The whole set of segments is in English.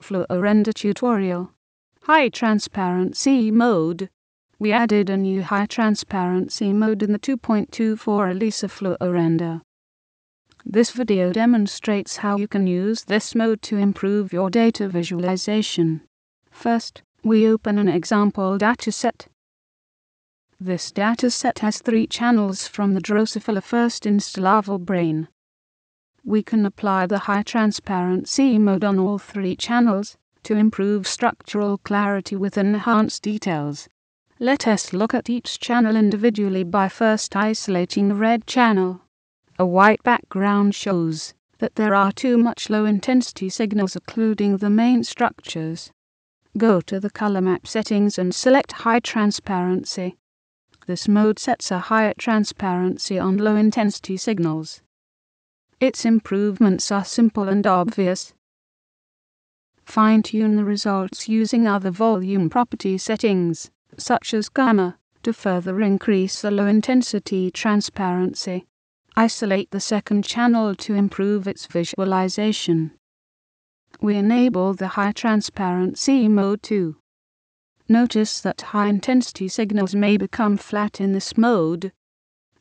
FluoRender tutorial. High transparency mode. We added a new high transparency mode in the 2.24 release of FluoRender. This video demonstrates how you can use this mode to improve your data visualization. First, we open an example dataset. This dataset has 3 channels from the Drosophila first installable brain. We can apply the high transparency mode on all 3 channels to improve structural clarity with enhanced details. Let us look at each channel individually by first isolating the red channel. A white background shows that there are too much low-intensity signals occluding the main structures. Go to the color map settings and select high transparency. This mode sets a higher transparency on low-intensity signals. Its improvements are simple and obvious. Fine-tune the results using other volume property settings, such as gamma, to further increase the low-intensity transparency. Isolate the second channel to improve its visualization. We enable the high transparency mode too. Notice that high-intensity signals may become flat in this mode.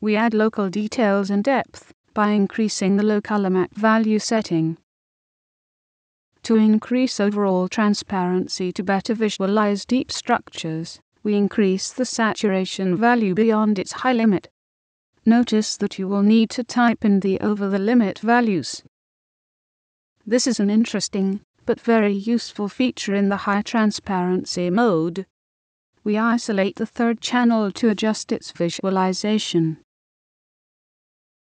We add local details and depth by increasing the low color map value setting. To increase overall transparency to better visualize deep structures, we increase the saturation value beyond its high limit. Notice that you will need to type in the over-the-limit values. This is an interesting but very useful feature in the high transparency mode. We isolate the third channel to adjust its visualization.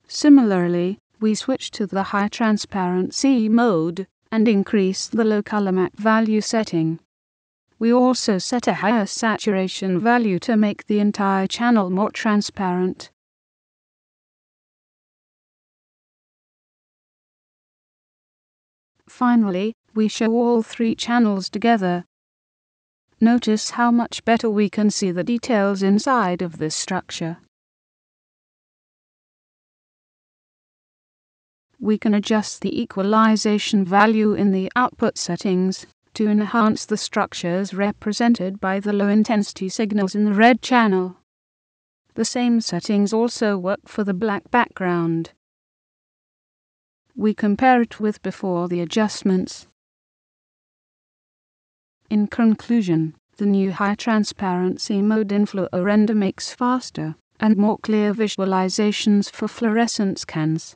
Similarly, we switch to the high transparency mode and increase the low color map value setting. We also set a higher saturation value to make the entire channel more transparent. Finally, we show all 3 channels together. Notice how much better we can see the details inside of this structure. We can adjust the equalization value in the output settings to enhance the structures represented by the low-intensity signals in the red channel. The same settings also work for the black background. We compare it with before the adjustments. In conclusion, the new high transparency mode in FluoRender makes faster and more clear visualizations for fluorescence scans.